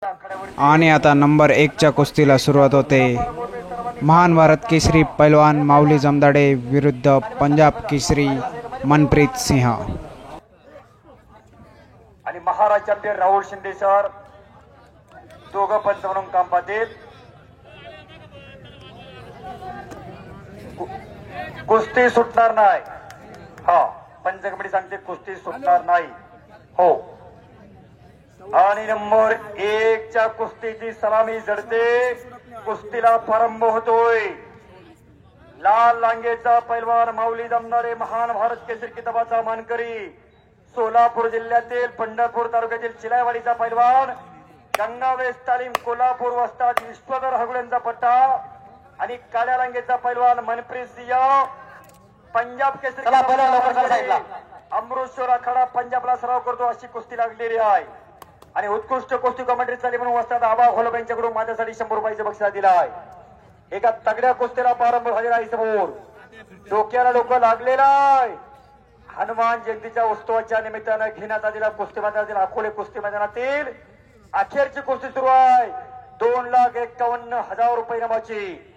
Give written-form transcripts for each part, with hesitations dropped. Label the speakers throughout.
Speaker 1: आणि आता नंबर 1 च्या कुस्तीला सुरुवात होते. महान भारत केसरी पैलवान माऊली जमदाडे विरुद्ध पंजाब केसरी मनप्रीत सिंह.
Speaker 2: आणि महाराज चॅम्पियन राहुल शिंदे सर दोघं पंच म्हणून काम पाहतील. कुस्ती सुटणार नाही. हा, पंच कमिटी सांगते कुस्ती सुटणार नाही. हो. आणि नंबर 1 च्या कुस्तीची सलामी जडते. कुस्तीला प्रारंभ होतोय. लाल लांगेचा पैलवान माऊली जमदाडे महान भारत केसरी किताबाचा मानकरी, सोलापूर जिल्ह्यातील पंढरपूर तालुक्यातील चिलायवाडीचा पैलवान, गंगावेस तालीम कोल्हापूर वस्ताद विश्वधर हगुळेंचा पट्टा. आणि काळ्या लांगेचा पैलवान मनप्रीत सिंह पंजाब केसरी अमृतसर आखाडा पंजाबला सराव करतो अशी कुस्ती लागलेली आहे. आणि उत्कृष्ट कुस्ती कमेंट्री चाली म्हणून वस्ताद आबा घोलप यांच्याकडून माझ्यासाठी 100 रुपयाचं बक्षीस दिलं आहे. एका तगड्या कुस्तीला प्रारंभ झालेला आहे. समोर डोक्याला डोकं लागलेलं आहे. हनुमान जयंतीच्या उत्सवाच्या निमित्तानं घेण्यात आलेल्या कुस्ती मैदानातील अकोले कुस्ती मैदानातील अखेरची कुस्ती सुरू आहे. 2,51,000 रुपये नामाची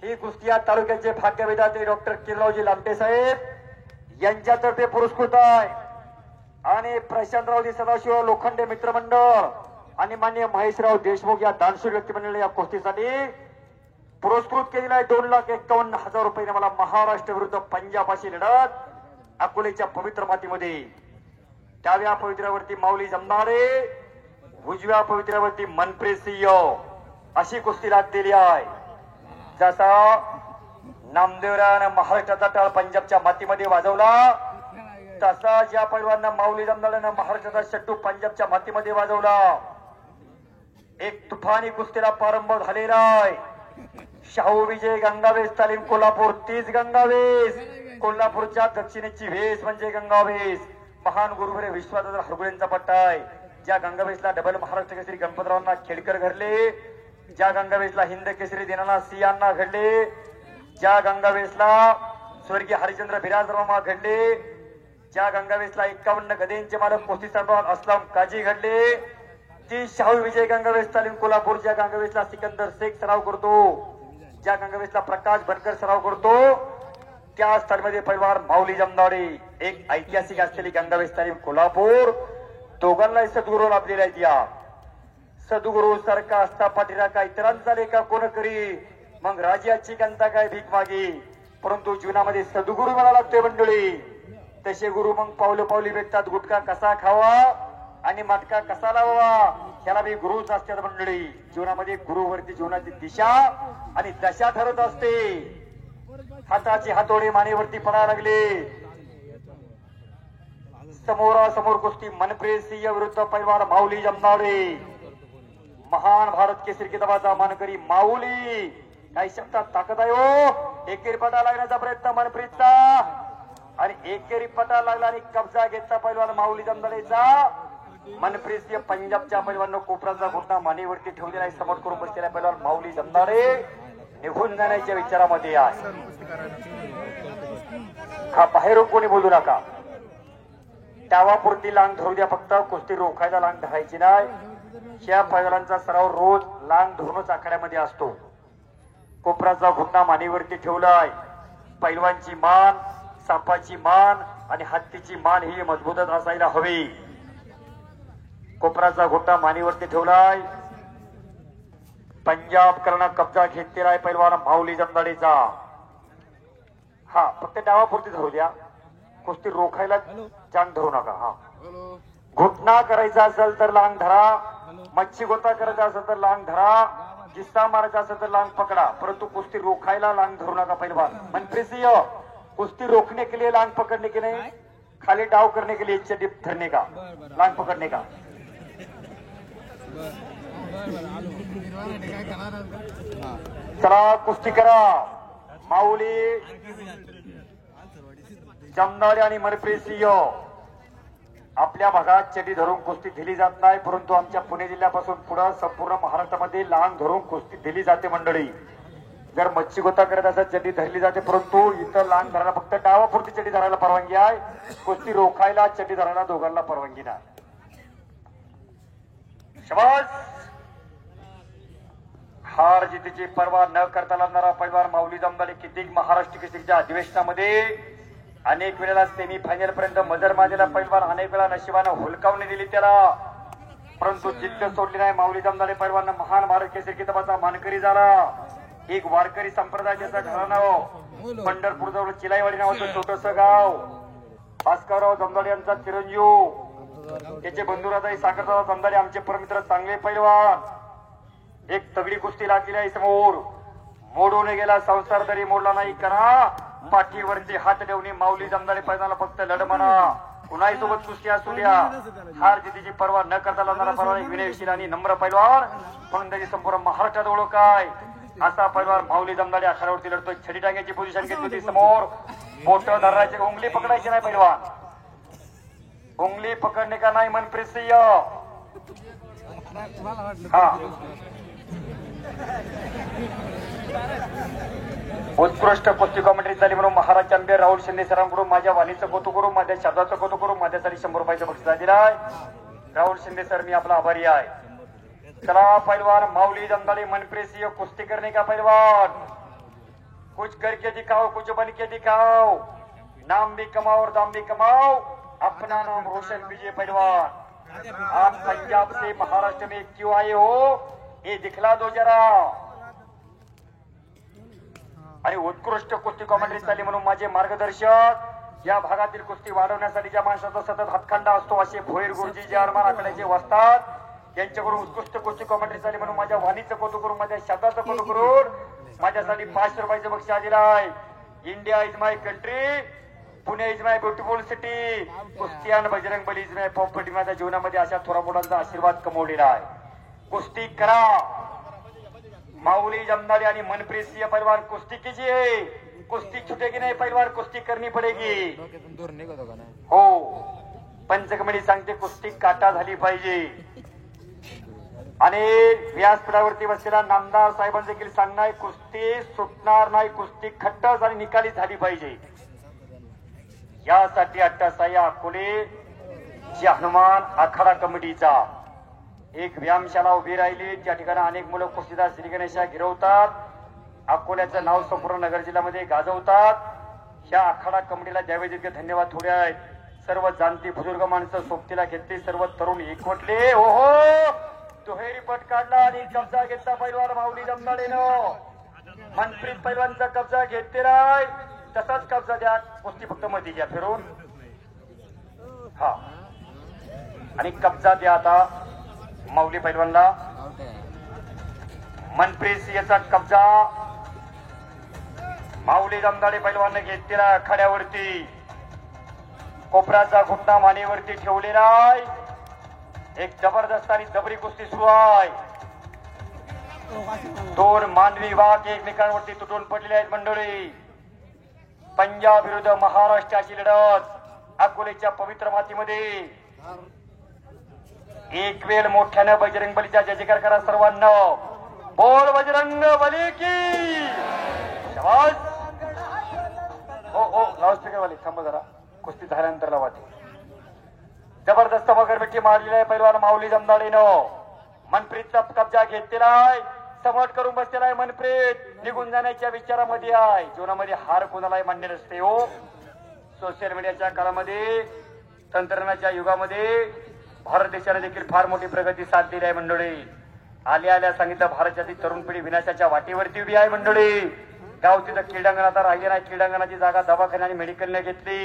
Speaker 2: ही कुस्ती या तालुक्याचे भाग्यविधाते डॉक्टर किरलावजी लांबे साहेब यांच्यातर्फे पुरस्कृत आहे. आणि प्रशांतरावजी सदाशिव लोखंडे मित्रमंडळ आणि माननीय महेशराव देशमुख या दानशूर व्यक्तिमंडळ या कुस्तीसाठी पुरस्कृत केलेला आहे. 2,51,000 रुपये मला महाराष्ट्र विरुद्ध पंजाब अशी लढत अकोलेच्या पवित्र मातीमध्ये. डाव्या पवित्र्यावरती माऊली जमदाडे, उजव्या पवित्र्यावरती मनप्रीत सिंह अशी कुस्ती लागलेली आहे. जसा नामदेवरायानं महाराष्ट्राचा टाळ पंजाबच्या मातीमध्ये वाजवला तसा ज्या पैलवानांना माऊली जमदाडेनं महाराष्ट्राचा शट्टू पंजाबच्या मातीमध्ये वाजवला. एक तुफानी कुस्तीला प्रारंभ झालेला आहे. शाहू विजय गंगावेस तालीम कोल्हापूर 30 गंगावेस कोल्हापूरच्या दक्षिणेची वेस म्हणजे गंगावेस. महान गुरुवरे विश्वाधार हरगुळेंचा पट्टा आहे. ज्या गंगावेसला डबल महाराष्ट्र केसरी गणपतरावांना खेडकर घडले, ज्या गंगावेसला हिंद केसरी दिनाना सियांना घडले, ज्या गंगावेसला स्वर्गीय हरिचंद्र बिराजराव घडले, ज्या गंगावेसला 51 गदेंचे मालक कुस्ती सरदार असलम काजी घडले, ती शाहू विजय गंगावेस तालीम कोल्हापूर. ज्या गंगावेसला सिकंदर शेख सराव करतो, ज्या गंगावेसला प्रकाश बनकर सराव करतो, त्या स्थळमध्ये पैलवान माऊली जमदाडे. एक ऐतिहासिक असलेली गंगावेस तालीम कोल्हापूर. दोघांनाही सद्गुरू लाभलेले आहेत. या सद्गुरू सारखा असता पाठीरा का इतरांचा लेखा कोण करी, मग राजाची गंता काय भीक मागी. परंतु जीवनामध्ये सद्गुरू मला लागतोय मंडळी. तसे गुरु मग पावलं पावली भेटतात. गुटखा कसा खावा आणि मटका कसा लावा त्याला बी गुरुच असतात मंडळी. जीवनामध्ये गुरुवरती जीवनाची दिशा आणि दशा ठरत असते. हाताची हातोडे मानेवरती पडायला लागले. समोरासमोर कुस्ती मनप्रीत सिंह विरुद्ध पैलवान माऊली जमदाडे. महान भारत केसरी किताबाचा मानकरी माऊली. काही शब्दात ताकद आहे हो. एकेरी पटा लागण्याचा प्रयत्न मनप्रीतचा आणि एकेरी पटा लागला आणि कब्जा घेतला पैलवान माऊली जमदाडेचा. मनप्रीत सिंह पंजाबच्या पैलवान कोपराचा घोटणा मानेवरती ठेवलेला आहे. समोर करून बसलेला पैलवान माऊली जमदाडे निघून जाण्याच्या विचारामध्ये आहे. हा बाहेरून कोणी बोलू नका. त्यावापुरती लांग धरू द्या. फक्त कुस्ती रोखायला लांग धरायची नाही. या पैलवानांचा सराव रोज लांग धरूनच आखाड्यामध्ये असतो. कोपराचा घोटणा मानेवरती ठेवलाय. पैलवानची मान, सापाची मान आणि हत्तीची मान ही मजबूतच असायला हवी. कोपराचा घोटणा मानेवरती ठेवलाय. पंजाब करणं कब्जा घेतलेला आहे पैलवान माऊली जमदाडेचा. हा फक्त डावापुरती धरू द्या. कुस्ती रोखायला जांग धरू नका. हा घोटणा करायचा असेल तर लांग धरा. मच्छी गोता करायचा असेल तर लांग धरा. जिस्सा मारायचा असेल तर लांग पकडा. परंतु कुस्ती रोखायला लांग धरू नका पैलवान. मनप्रीत सिंह कुश्ती रोकने के लिए लांग पकड़ने के नहीं, खाली डाव करने के लिए डिप धरने का, लांग पकड़ने का. चला कुस्ती करा. माऊली जमदाडे आणि मनप्रीत सिंह. आपल्या भागात चटी धरून कुस्ती दिली जात नाही, परंतु आमच्या पुणे जिल्ह्यापासून पुढे संपूर्ण महाराष्ट्रामध्ये लांग धरून कुस्ती दिली जाते मंडळी. जर मच्छी गोता करत असेल चटी धरली जाते, परंतु इथं लांग धरायला फक्त डावापुरती चटी धरायला परवानगी आहे. कुस्ती रोखायला चटी धरायला दोघांना परवानगी नाही. शाबास. हार जितीची पर्वा न करता लागणारा पैलवान माऊली जमदाडे किती महाराष्ट्र केसरीच्या अधिवेशनामध्ये अनेक वेळेला सेमी फायनल पर्यंत मजर मारलेला पैलवान, अनेक वेळा नशिबानं हुलकावणी दिली त्याला, परंतु जिद्द सोडली नाही. माऊली जमदाडे पैलवान महान भारत केसरी किताबाचा मानकरी झाला. एक वारकरी संप्रदायाचा घराणं, पंढरपूर जवळ चिलाईवाडी नावाचं छोटस गाव, भास्करराव जमदाडे यांचा चिरंजीव, त्याचे बंधुराजाई साखरदादा जमदाडे आमचे परमित्र चांगले पैलवान. एक तगडी कुस्ती लागलेली आहे समोर, मोडून गेला संसार तरी मोडला नाही करा, पाठीवरती हात ठेवणे माऊली जमदाडे पैलवानाला फक्त लढ म्हणा. कुणाही सोबत कुस्ती असू द्या, हार जितीची पर्वा न करता लागणारा पैलवान, एक विनयशील आणि नम्र पैलवान म्हणून त्याची संपूर्ण महाराष्ट्रात ओळख आहे. असा पैलवान माऊली जमदाडे आखाड्यावरती लढतोय. छडी टांग्याची पोझिशन घेतली होती समोर, बोट धरायचे, उंगली पकडायची नाही पैलवान, उंगली पकडणे का नाही मनप्रीत सिंह. हा उत्कृष्ट कुस्ती कॉमेंट्री झाली म्हणून महाराज चॅम्पियन राहुल शिंदे सरांकडून माझ्या वाणीचं कौतुक करू, माझ्या शब्दाचं कौतुक करू, माझ्यासाठी 100 रुपयाचं बक्षीस दिलं आहे. राहुल शिंदे सर मी आपला आभारी आहे. चला पहलवान माऊली जमदाडे मनप्रीत सिंह कुस्ती करने का पहलवान, कुछ करके दिखाओ, कुछ बन के दिखाओ, नाम भी कमाओ और दाम भी कमाओ, अपना नाम रोशन कीजिए पहलवान. आप पंजाब से महाराष्ट्र में क्यों आए हो ये दिखला दो जरा. आणि उत्कृष्ट कुस्ती कॉमेंट्री झाली म्हणून माझे मार्गदर्शक, या भागातील कुस्ती वाढवण्यासाठी ज्या माणसाचा सतत हातखंडा असतो असे भोईर गुरुजी जे अरमान आकड्याचे वस्तात, यांच्याकडून उत्कृष्ट कुस्ती कॉमेंट्री झाली म्हणून माझ्या वाणीचं कौतुक करून, माझ्या शब्दाचं कौतुक करून माझ्यासाठी 500 रुपयाचं बक्षीस दिलं आहे. India is my country, Pune is my beautiful city, कुस्ती आणि Bajrang Bali is my property. माझ्या जीवनामध्ये अशा थोरा मोठ्यांचा आशीर्वाद कमवलेला आहे. कुस्ती करा, माऊली जमदाडे आणि मनप्रीत सिंह पहलवान कुस्ती कीजिए, कुस्ती छुटेगी नहीं पहलवान, कुस्ती करनी पडेगी. हो पंचकमणी सांगते कुस्ती काटा झाली पाहिजे. आणि व्यासपीठावरती बसलेला नामदार साहेबांचं देखील सांगणं आहे, कुस्ती सुटणार नाही, कुस्ती खट्टस आणि निकाली झाली पाहिजे. यासाठी अट्टासाई अकोले जी हनुमान आखाडा कमिटीचा एक व्यायामशाळा उभी राहिली. त्या ठिकाणी अनेक मुलं कुस्तीदार श्री गणेशा गिरवतात, अकोल्याचं नाव संपूर्ण नगर जिल्ह्यामध्ये गाजवतात. ह्या आखाडा कमिटीला द्यावे तितके धन्यवाद थोडे आहेत. सर्व जाणती बुजुर्ग माणसं सोबतीला घेतली, सर्व तरुण एकवटले. ओहो दुहेरी पट काढला आणि कब्जा घेतला पैलवान माऊली जमदाडेनं. मनप्रीत पैलवानचा कब्जा घेतले राय, तसाच कब्जा द्या, कुस्ती फक्त मध्ये घ्या फिरून. हा आणि कब्जा द्या आता माऊली पैलवानला. मनप्रीत सिंहचा कब्जा माऊली जमदाडे पैलवानने घेतलेला आखाड्यावरती. कोपऱ्याचा घुटणा मानेवरती ठेवलेला आहे. एक जबरदस्त आणि जबरी कुस्ती सुरू आहे. दोन मानवी वाघ एकमेकांवरती तुटून पडलेले आहेत मंडळी. पंजाब विरुद्ध महाराष्ट्राची लढत अकोलेच्या पवित्र मातीमध्ये. एक वेळ मोठ्यानं बजरंग बलीचा जय जयकार करा सर्वांना. बोल बजरंग बली की शाबास. हो लाऊडस्पीकर वाले थांबा जरा, कुस्ती झाल्यानंतर लावा ते. जबरदस्त मगरमिठी मारलेली आहे पैलवान माऊली जमदाडेनं. मनप्रीतचा कब्जा घेतलेला आहे, समट करून बसलेला आहे. मनप्रीत निघून जाण्याच्या विचारामध्ये आहे. जीवनामध्ये हार कोणालाही मान्य नसते हो. सोशल मीडियाच्या काळामध्ये, तंत्रज्ञानाच्या युगामध्ये भारत देशाने देखील फार मोठी प्रगती साधलेली आहे मंडळी. आल्या आल्या सांगितलं भारताची तरुण पिढी विनाशाच्या वाटेवरती उभी आहे मंडळी. गाव तिथं क्रीडांगण आता राहिले नाही. क्रीडांगणाची जागा दवाखाना आणि मेडिकलने घेतली.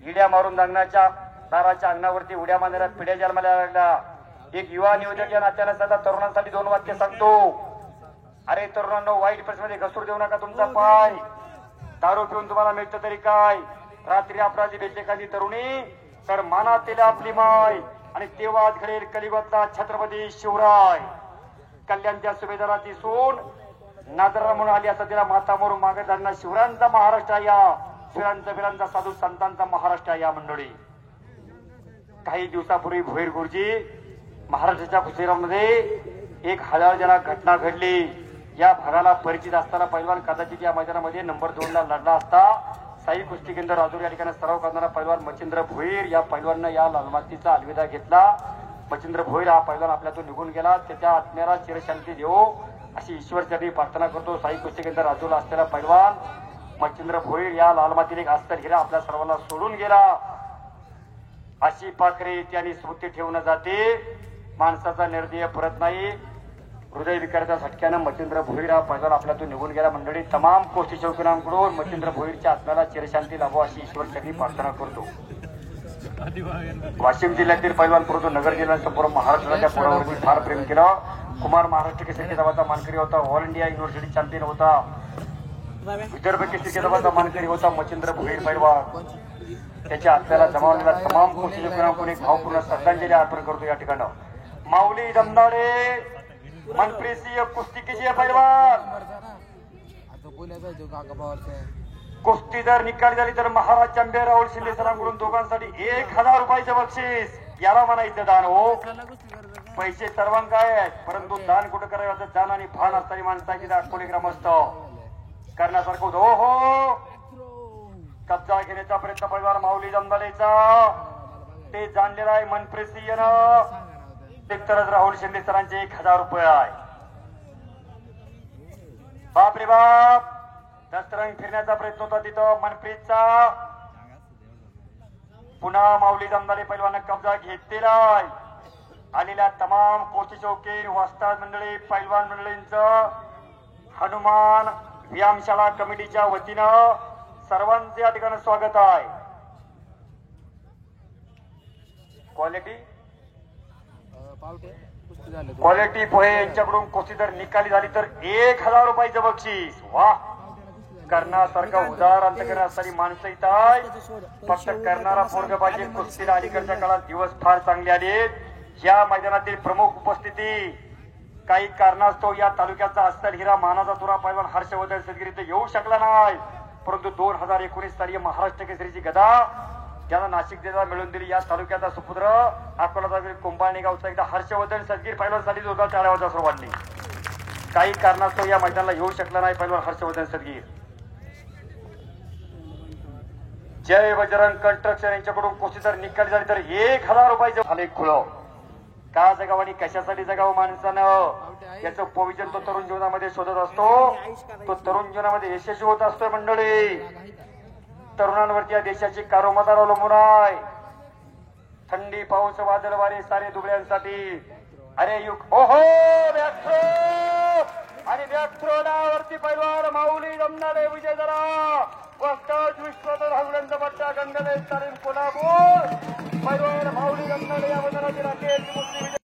Speaker 2: इड्या मारून दांगणाच्या दाराच्या अंगणावरती उड्या मारण्यात पिढ्या जन्माला लागला. एक युवा नियोजक या नात्याने सदा तरुणांसाठी 2 वाक्य सांगतो. अरे तरुणांनो, वाईट परिस्थितीमध्ये घसरू देऊ नका तुमचा पाय. दारू पिऊन तुम्हाला मिळतं तरी काय, रात्री अपराधी भेटले एखादी तरुणी तर मानातील आपली माय. आणि तेव्हा घडेल कलियुगातला छत्रपती शिवराय. कल्याणच्या सुभेदाराची सून नादरा म्हणून आली असं तिला माता मोरून मागे जाणणार. शिवरायांचा महाराष्ट्र या, शिवरायांचा वीरांचा साधू संतांचा महाराष्ट्र या मंडळी. काही दिवसापूर्वी भोईर गुरुजी महाराष्ट्राच्या कुस्तीमध्ये एक हजारजनक घटना घडली. या भागाला परिचित असताना पैलवान कदाचित या मैदानामध्ये नंबर 2 ला लढला असता. साई कुस्ती केंद्र राजूर या ठिकाणी सराव करणारा पैलवान मच्छिंद्र भोईर या पैलवाननं या लालमातीचा अलविदा घेतला. मच्छिंद्र भोईर हा पैलवान आपल्यातून निघून गेला. त्याच्या आत्म्याला चिरशांती देवो अशी ईश्वरचरणी प्रार्थना करतो. साई कुस्ती केंद्र राजूला असलेला पैलवान मच्छिंद्र भोईर या लाल मातीने एक अस्तर हिरा आपल्या सर्वांना सोडून गेला. अशी पाखरे त्यांनी स्मृती ठेवून जाते. माणसाचा निर्दय परत नाही. हृदय विकाराच्या झटक्यानं मच्छिंद्र भोईर हा पैलवान आपल्यातून निघून गेला. मंडळी तमाम कोष्टी चौकीनांकडून मच्छिंद्र भोईरच्या आत्म्याला चिरशांती लाभो अशी ईश्वरचरणी प्रार्थना करतो. वाशिम जिल्ह्यातील पैलवान परंतु नगर जिल्ह्यात संपूर्ण महाराष्ट्राच्या पोरावरती फार प्रेम केलं. कुमार महाराष्ट्र केसरी किताबाचा मानकरी होता. ऑल इंडिया युनिव्हर्सिटी चॅम्पियन होता. विदर्भ केसरी किताबाचा मानकरी होता मच्छिंद्र भोईर पैलवान. त्याच्या आत्म्याला जमावलेला तमाम कोष्टी चौकीनांकडून एक भावपूर्ण श्रद्धांजली अर्पण करतो. या ठिकाणी माऊली दमदाडे मनप्रीत सिंह कुस्ती कीजिए पैलवान. कुस्ती जर निकाली झाली तर महाराज चंबे राहुल शिंदे सरांकडून दोघांसाठी 1000 रुपयाचे बक्षीस. याला म्हणायचं दान हो. पैसे सर्वांक आहेत परंतु दान कुठं करायचं दान आणि भान असणारी माणसाची दाखवली ग्रामस्थ करण्यासारखं होतं. हो हो कब्जा घेण्याचा प्रयत्न पैलवान माऊली दमदाडेचा ते जाणलेला आहे मनप्रीत सिंहनं. एकतरच राहुल शिंदे सरांचे 1000 रुपये आहे. बाप रे बाप दसरंग फिरण्याचा प्रयत्न होता तिथं मनप्रीतचा. पुन्हा माऊली दमदाडे पैलवान कब्जा घेतलेला आहे. आलेल्या तमाम कोष्टी चौकीन वस्ताद मंडळी पैलवान मंडळींचं हनुमान व्यायामशाळा कमिटीच्या वतीनं सर्वांचे या ठिकाणी स्वागत आहे. क्वालिटी पोहे यांच्याकडून कुस्ती जर निकाली झाली तर 1000 रुपयाचं बक्षीस. वा करण्यासारखा उदार अंतकरण असणारी माणसं इथं आहे. फक्त करणारा पोरग पाहिजे. कुस्तीला अलीकडच्या काळात दिवस फार चांगले आलेत. या मैदानातील प्रमुख उपस्थिती काही कारणास्तव या तालुक्याचा अस्सल हिरा मानाचा तुरा पैलवान हर्षवर्धन सदगिरी इथे येऊ शकला नाही. परंतु 2019 साली महाराष्ट्र केसरीची गदा ज्यांना नाशिक जिल्हा मिळवून दिली या तालुक्याचा सुपुत्र अकोला कुंभाळणी गावचा एकदा हर्षवर्धन सदगीर पैलवानसाठी जोरदार टाळ्या वाजवा सर्वांनी. काही कारणास्तव या मैदानाला येऊ शकला नाही पैलवान हर्षवर्धन सदगीर. जय बजरंग कंस्ट्रक्शन यांच्याकडून कुस्ती जर निकाली झाली तर 1000 रुपयाचं झाले खुळ. का जगावं आणि कशासाठी जगावं माणसानं याचं पोविजन तो तरुण जीवनामध्ये शोधत असतो. तो तरुण जीवनामध्ये यशस्वी होत असतोय. मंडळी तरुणांवरती या देशाची कारोमदार अवलंबून आहे. थंडी पाऊस वादळ वारे सारे दुबळ्यांसाठी. अरे युग ओहो बॅक्थ्रो आणि बॅक्थ्रोनावरती पैलवान माऊली दमदाडे विजय जरा वस्ताद विश्वनाथ हवल्यांचा पट्टा गंगादेव तालीम कोल्हापूर पैलवान माऊली दमदाडे या मैदानाची राखेल.